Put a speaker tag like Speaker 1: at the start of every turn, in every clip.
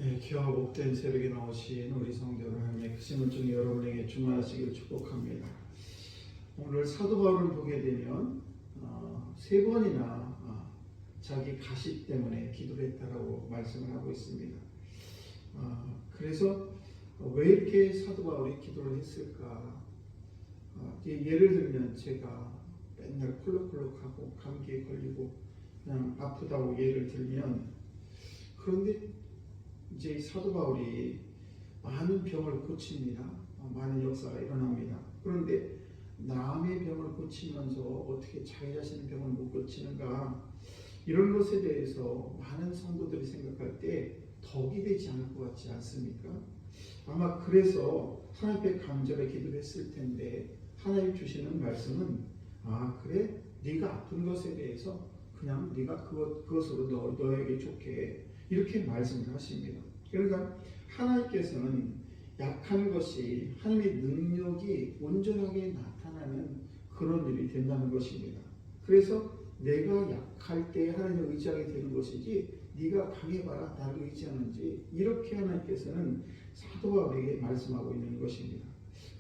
Speaker 1: 네, 귀하고 복된 새벽에 나오신 우리 성도 여러분의 크심을 중에 여러분에게 충만하시길 축복합니다. 오늘 사도 바울을 보게 되면 세 번이나 자기 가시 때문에 기도를 했다라고 말씀을 하고 있습니다. 그래서 왜 이렇게 사도 바울이 기도를 했을까? 예를 들면 제가 맨날 콜록콜록하고 감기에 걸리고 그냥 아프다고 예를 들면, 그런데 이제 사도 바울이 많은 병을 고칩니다. 많은 역사가 일어납니다. 그런데 남의 병을 고치면서 어떻게 자기 자신의 병을 못 고치는가, 이런 것에 대해서 많은 성도들이 생각할 때 덕이 되지 않을 것 같지 않습니까? 아마 그래서 하나님 앞에 간절히 기도했을 텐데 하나님 주시는 말씀은 그래? 네가 아픈 것에 대해서 그냥 네가 그것으로 너에게 좋게 이렇게 말씀을 하십니다. 그러니까 하나님께서는 약한 것이 하나님의 능력이 온전하게 나타나는 그런 일이 된다는 것입니다. 그래서 내가 약할 때 하나님을 의지하게 되는 것이지 네가 강해봐라 나를 의지하는지, 이렇게 하나님께서는 사도 바울에게 말씀하고 있는 것입니다.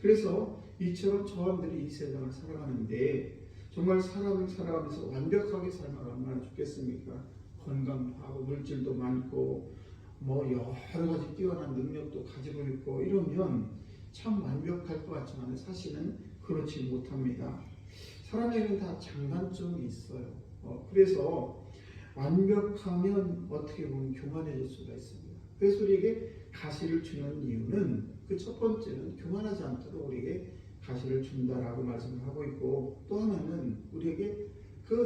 Speaker 1: 그래서 이처럼 저함들이 이 세상을 살아가는데 정말 사람을 살아가면서 완벽하게 살면 얼마나 좋겠습니까? 건강도 하고 물질도 많고 여러 가지 뛰어난 능력도 가지고 있고 이러면 참 완벽할 것 같지만 사실은 그렇지 못합니다. 사람에게는 다 장단점이 있어요. 그래서 완벽하면 어떻게 보면 교만해질 수가 있습니다. 그래서 우리에게 가시를 주는 이유는 그 첫 번째는 교만하지 않도록 우리에게 가시를 준다라고 말씀을 하고 있고, 또 하나는 우리에게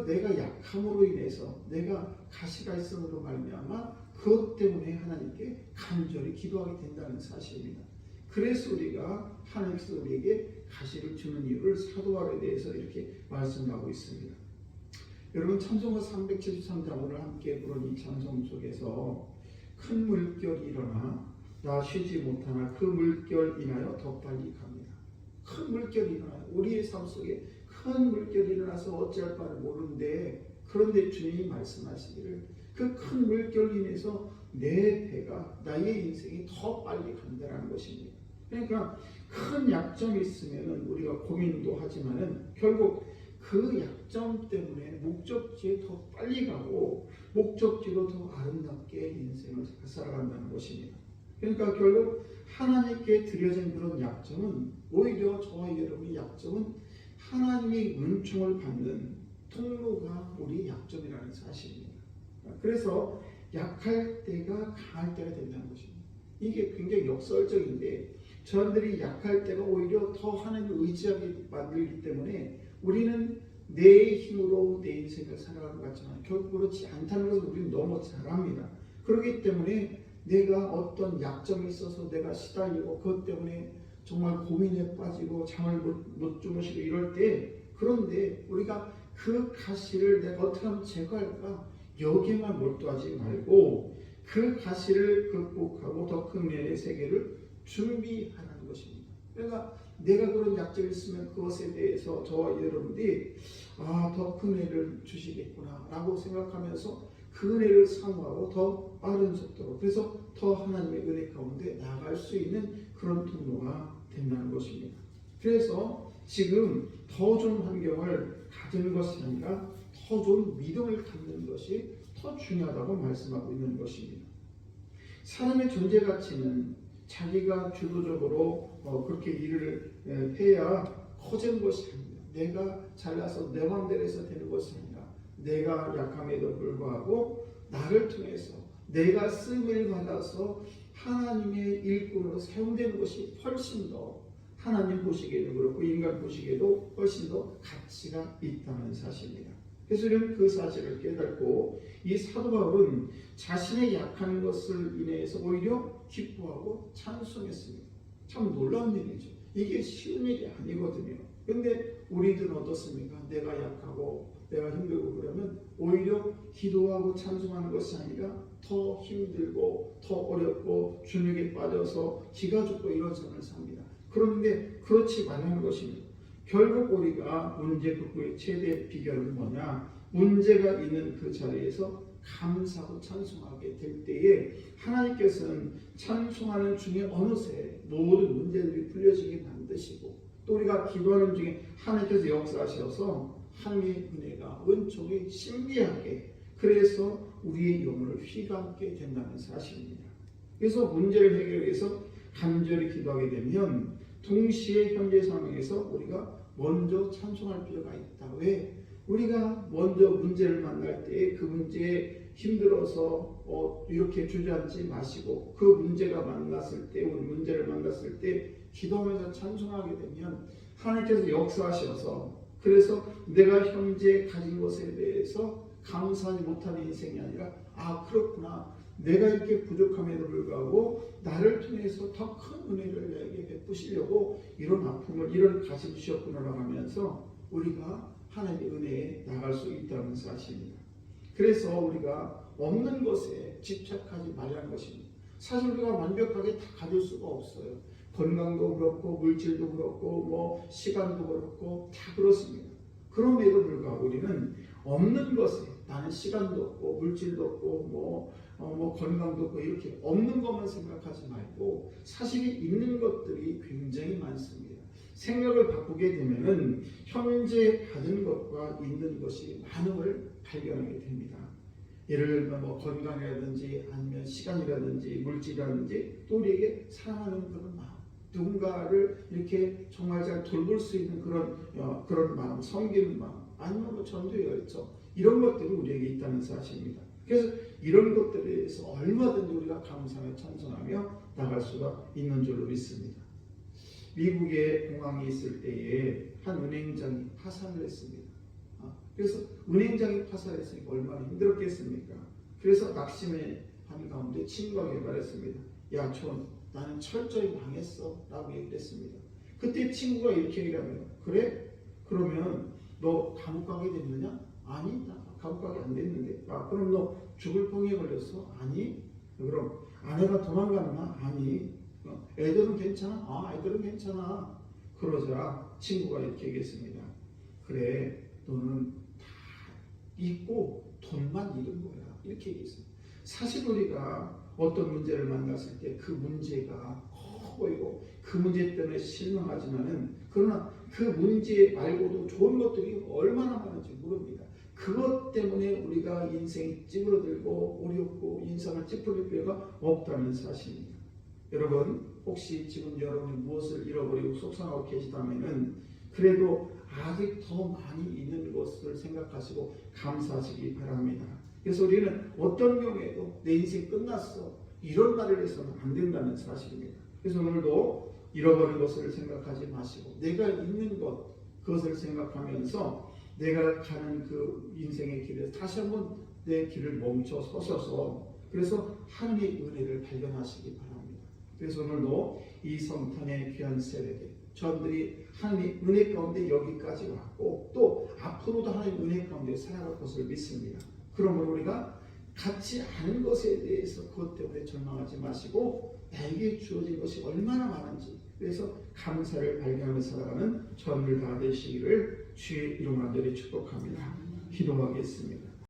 Speaker 1: 내가 약함으로 인해서 내가 가시가 있음으로 말미암아 그것 때문에 하나님께 간절히 기도하게 된다는 사실입니다. 그래서 우리가 하나님께서 우리에게 가시를 주는 이유를 사도 바울에 대해서 이렇게 말씀하고 있습니다. 여러분, 찬송가 373장 오늘 함께 부른 이 찬송 속에서 큰 물결이 일어나 나 쉬지 못하나 그 물결 인하여 더 빨리 갑니다. 큰 물결이 일어나요. 우리의 삶 속에 큰 물결이 일어나서 어찌할 바를 모르는데, 그런데 주님이 말씀하시기를 그 큰 물결로 인해서 내 배가 나의 인생이 더 빨리 간다는 것입니다. 그러니까 큰 약점이 있으면 우리가 고민도 하지만은 결국 그 약점 때문에 목적지에 더 빨리 가고 목적지로 더 아름답게 인생을 살아간다는 것입니다. 그러니까 결국 하나님께 드려진 그런 약점은, 오히려 저와 여러분의 약점은 하나님의 은총을 받는 통로가 우리의 약점이라는 사실입니다. 그래서 약할 때가 강할 때가 된다는 것입니다. 이게 굉장히 역설적인데, 저들이 약할 때가 오히려 더 하나님을 의지하게 만들기 때문에 우리는 내 힘으로 내 인생을 살아가는 것 같지만 결국 그렇지 않다는 것을 우리는 너무 잘 압니다. 그렇기 때문에 내가 어떤 약점이 있어서 내가 시달리고 그것 때문에 정말 고민에 빠지고 잠을 못 주무시고 이럴 때, 그런데 우리가 그 가시를 내가 어떻게 하면 제거할까, 여기에만 몰두하지 말고 그 가시를 극복하고 더 큰 은혜의 세계를 준비하라는 것입니다. 그러니까 내가 그런 약점이 있으면 그것에 대해서 저와 여러분들이 더 큰 은혜를 주시겠구나 라고 생각하면서 그 은혜를 사모하고 더 빠른 속도로, 그래서 더 하나님의 은혜 가운데 나아갈 수 있는 그런 통로가 된다는 것입니다. 그래서 지금 더 좋은 환경을 가지는 것이 아니라 더 좋은 믿음을 갖는 것이 더 중요하다고 말씀하고 있는 것입니다. 사람의 존재 가치는 자기가 주도적으로 그렇게 일을 해야 커지는 것이 아닙니다. 내가 잘나서 내 마음대로 해서 되는 것이 아니라 내가 약함에도 불구하고 나를 통해서 내가 쓰임을 받아서 하나님의 일꾼으로 사용되는 것이 훨씬 더 하나님 보시기에도 그렇고 인간 보시기에도 훨씬 더 가치가 있다는 사실입니다. 그래서 우리는 그 사실을 깨닫고 이 사도 바울은 자신의 약한 것을 인해서 오히려 기뻐하고 찬송했습니다. 참 놀라운 일이죠. 이게 쉬운 일이 아니거든요. 그런데 우리들은 어떻습니까? 내가 약하고 내가 힘들고 그러면 오히려 기도하고 찬송하는 것이 아니라 더 힘들고 더 어렵고 주눅에 빠져서 기가 죽고 이런 삶을 삽니다. 그런데 그렇지 말라는 것입니다. 결국 우리가 문제 극복의 최대 비결은 뭐냐? 문제가 있는 그 자리에서 감사하고 찬송하게 될 때에 하나님께서는 찬송하는 중에 어느새 모든 문제들이 풀려지게 만드시고 또 우리가 기도하는 중에 하나님께서 역사하셔서 하나님의 은혜가 은총이 신비하게 그래서 우리의 영혼을 휘감게 된다는 사실입니다. 그래서 문제를 해결하기 위해서 간절히 기도하게 되면 동시에 현재 상황에서 우리가 먼저 찬송할 필요가 있다. 왜? 우리가 먼저 문제를 만날 때 그 문제에 힘들어서 이렇게 주저앉지 마시고 그 문제가 만났을 때 우리 문제를 만났을 때 기도하면서 찬송하게 되면 하나님께서 역사하셔서 그래서 내가 현재 가진 것에 대해서 감사하지 못하는 인생이 아니라 아 그렇구나 내가 이렇게 부족함에도 불구하고 나를 통해서 더 큰 은혜를 내게 베푸시려고 이런 아픔을 이런 가슴 주셨구나라고 하면서 우리가 하나님의 은혜에 나갈 수 있다는 사실입니다. 그래서 우리가 없는 것에 집착하지 말라는 것입니다. 사실 우리가 완벽하게 다 가질 수가 없어요. 건강도 그렇고 물질도 그렇고 뭐 시간도 그렇고 다 그렇습니다. 그럼에도 불구하고 우리는 없는 것에 나는 시간도 없고 물질도 없고 뭐 건강도 없고 이렇게 없는 것만 생각하지 말고 사실이 있는 것들이 굉장히 많습니다. 생각을 바꾸게 되면은 현재 가진 것과 있는 것이 많은 걸 발견하게 됩니다. 예를 들면 뭐 건강이라든지 아니면 시간이라든지 물질이라든지 또 우리에게 사랑하는 그런 마음 누군가를 이렇게 정말 잘 돌볼 수 있는 그런 마음 섬기는 마음 아니면 뭐 전도의 열정 이런 것들이 우리에게 있다는 사실입니다. 그래서 이런 것들에 대해서 얼마든지 우리가 감사하며 찬송하며 나갈 수가 있는 줄로 믿습니다. 미국에 공항이 있을 때에 한 은행장이 파산을 했습니다. 그래서 은행장이 파산했으니까 얼마나 힘들었겠습니까? 그래서 낙심의 한가운데 친구가 말했습니다. 야, 나는 철저히 망했어 라고 얘기를 했습니다. 그때 친구가 이렇게 얘기하면 그래? 그러면 너 감옥 가게 됐느냐? 아니, 나 감옥 가게 안 됐는데. 그럼 너 죽을 병에 걸렸어? 아니. 그럼 아내가 도망갔나? 아니. 애들은 괜찮아? 애들은 괜찮아. 그러자 친구가 이렇게 얘기했습니다. 그래, 너는 다 잊고 돈만 잃은 거야. 이렇게 얘기했습니다. 사실 우리가 어떤 문제를 만났을 때 그 문제가 커 보이고 그 문제 때문에 실망하지만은 그러나 그 문제 말고도 좋은 것들이 얼마나 많은지 모릅니다. 그것 때문에 우리가 인생이 찌그러들고 어렵고 인생을 찌푸릴 필요가 없다는 사실입니다. 여러분 혹시 지금 여러분이 무엇을 잃어버리고 속상하고 계시다면은 그래도 아직 더 많이 있는 것을 생각하시고 감사하시기 바랍니다. 그래서 우리는 어떤 경우에도 내 인생 끝났어 이런 말을 해서는 안 된다는 사실입니다. 그래서 오늘도 잃어버린 것을 생각하지 마시고 내가 있는 것 그것을 생각하면서 내가 가는 그 인생의 길에 다시 한번 내 길을 멈춰 서셔서 그래서 하나님의 은혜를 발견하시기 바랍니다. 그래서 오늘도 이 성탄의 귀한 새벽에 저들이 하나님의 은혜 가운데 여기까지 왔고 또 앞으로도 하나님의 은혜 가운데 살아갈 것을 믿습니다. 그러므로 우리가 갖지 않은 것에 대해서 그것 때문에 절망하지 마시고 나에게 주어진 것이 얼마나 많은지 그래서 감사를 발견하며 살아가는 저들 다 되시기를 주의 이름 간절히 축복합니다. 기도하겠습니다.